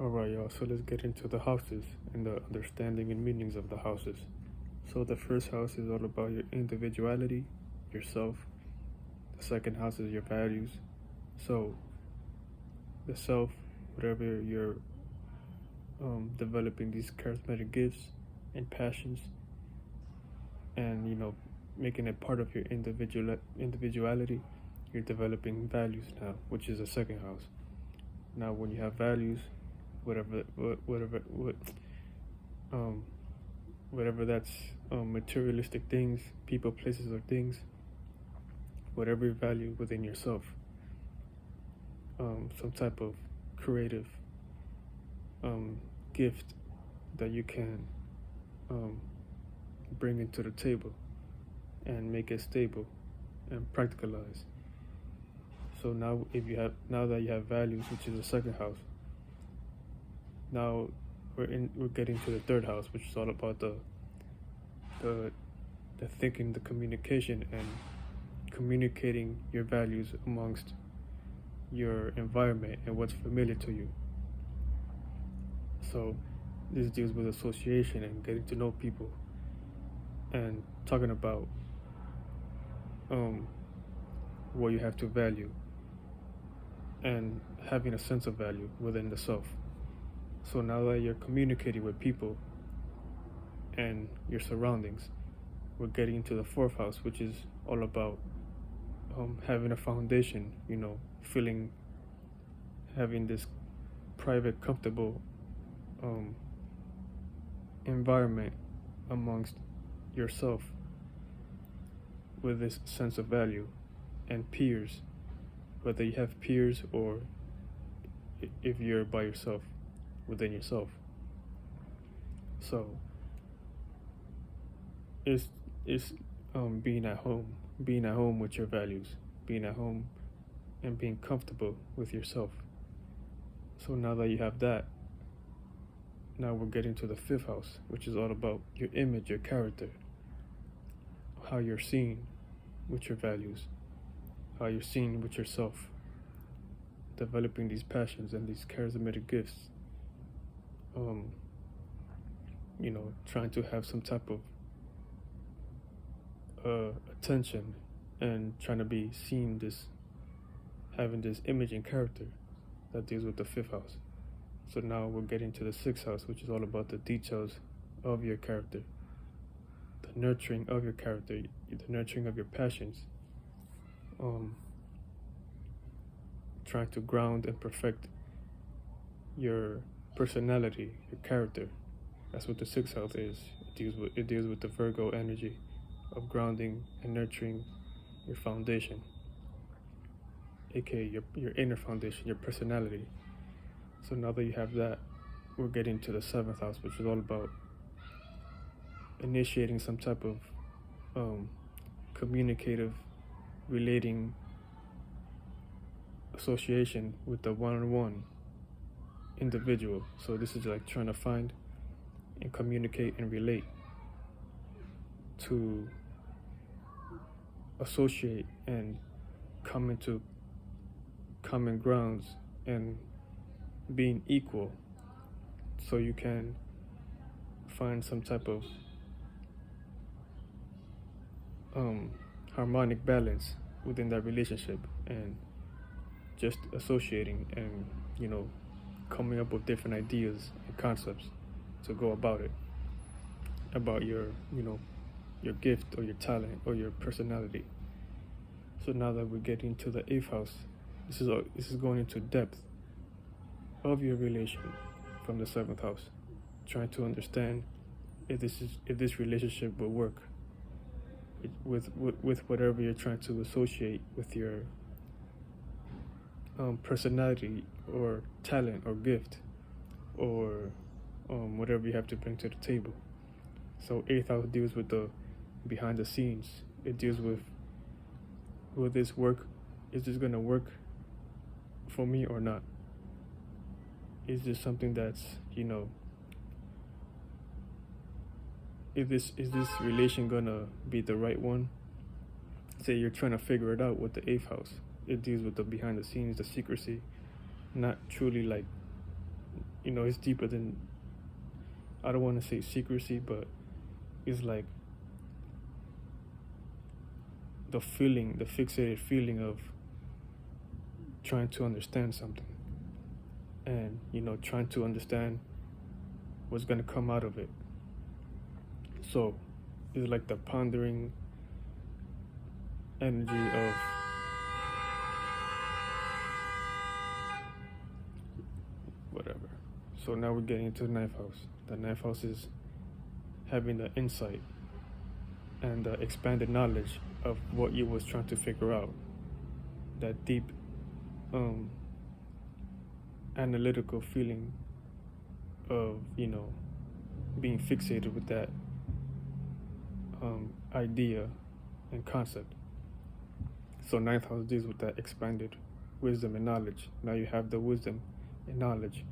Alright, y'all, so let's get into the houses and the understanding and meanings of the houses. So, the first house is all about your individuality, yourself. The second house is your values. So, the self, whatever you're developing these charismatic gifts and passions, and making it part of your individuality, you're developing values now, which is the second house. Now, when you have values, whatever that's materialistic things, people, places, or things, whatever you value within yourself, some type of creative gift that you can bring into the table and make it stable and practicalize. So now that you have values, which is the second house, now we're getting to the third house, which is all about the thinking, the communication, and communicating your values amongst your environment and what's familiar to you. So this deals with association and getting to know people and talking about what you have to value and having a sense of value within the self. So now that you're communicating with people and your surroundings, we're getting into the fourth house, which is all about having a foundation, having this private, comfortable environment amongst yourself with this sense of value and peers, whether you have peers or if you're by yourself within yourself. So it's being at home with your values, being at home and being comfortable with yourself. So now that you have that, now we're getting to the fifth house, which is all about your image, your character, how you're seen with your values, how you're seen with yourself, developing these passions and these charismatic gifts, trying to have some type of attention and trying to be seen, having this image and character that deals with the fifth house. So now we're getting to the sixth house, which is all about the details of your character, the nurturing of your character, the nurturing of your passions, trying to ground and perfect your personality, your character. That's what the sixth house is. It deals with the Virgo energy of grounding and nurturing your foundation, aka your inner foundation, your personality. So now that you have that, we're getting to the seventh house, which is all about initiating some type of communicative, relating association with the one-on-one individual. So this is like trying to find and communicate and relate to associate and come into common grounds and being equal, so you can find some type of harmonic balance within that relationship, and just associating and coming up with different ideas and concepts to go about it, about your gift or your talent or your personality. So now that we're getting to the eighth house, this is going into depth of your relation from the seventh house, trying to understand if this relationship will work with whatever you're trying to associate with your personality or talent or gift or whatever you have to bring to the table. So eighth house deals with the behind the scenes. It deals with, will this work? Is this gonna work for me or not? Is this something that's is this relation gonna be the right one? Say you're trying to figure it out with the eighth house. It deals with the behind the scenes, the secrecy, not truly like it's deeper than, I don't want to say secrecy, but it's like the fixated feeling of trying to understand something, and trying to understand what's going to come out of it. So it's like the pondering energy of whatever. So now we're getting into the ninth house. The ninth house is having the insight and the expanded knowledge of what you was trying to figure out. That deep analytical feeling of being fixated with that idea and concept. So ninth house deals with that expanded wisdom and knowledge. Now you have the wisdom and knowledge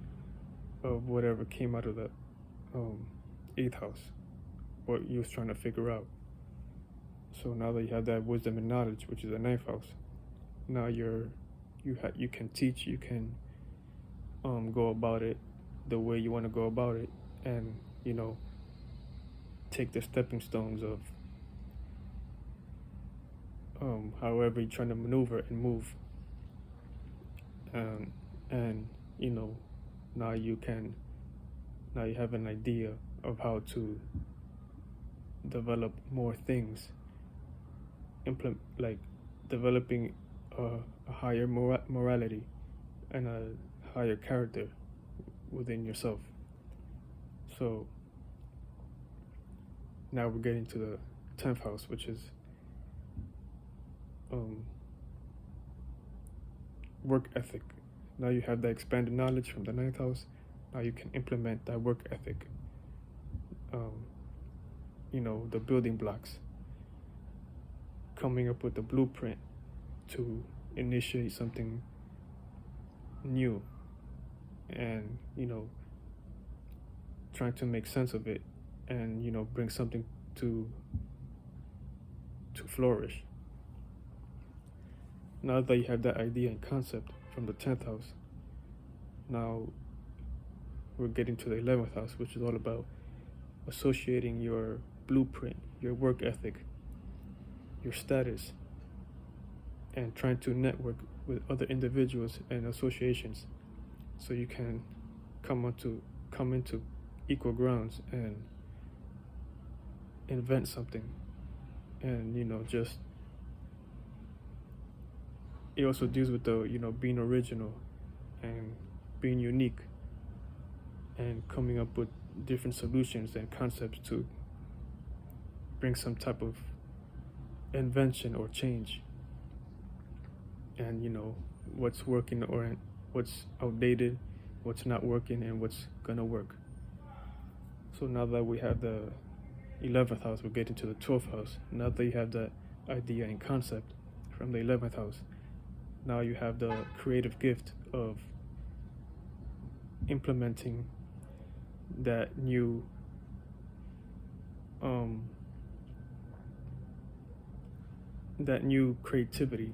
of whatever came out of the eighth house, what you was trying to figure out. So now that you have that wisdom and knowledge, which is the ninth house, now you can teach, you can go about it the way you want to go about it, and take the stepping stones of however you're trying to maneuver and move, and now you have an idea of how to develop more things, developing a higher morality and a higher character within yourself. So now we're getting to the 10th house, which is work ethic. Now you have that expanded knowledge from the 9th house. Now you can implement that work ethic. The building blocks, coming up with the blueprint to initiate something new, and trying to make sense of it, and bring something to flourish. Now that you have that idea and concept from the 10th house, now we're getting to the 11th house, which is all about associating your blueprint, your work ethic, your status, and trying to network with other individuals and associations, so you can come into equal grounds and invent something. And it also deals with the being original and being unique, and coming up with different solutions and concepts to bring some type of invention or change. And what's working or what's outdated, what's not working, and what's gonna work. So now that we have the 11th house, we're getting to the 12th house. Now that you have the idea and concept from the 11th house, now you have the creative gift of implementing that new creativity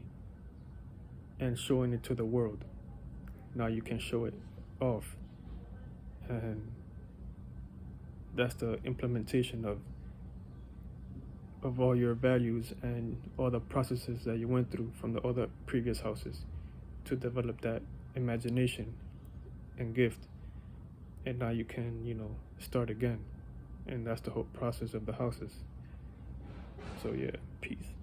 and showing it to the world. Now you can show it off, and that's the implementation of all your values and all the processes that you went through from the other previous houses to develop that imagination and gift. And now you can start again, and that's the whole process of the houses. So yeah, peace.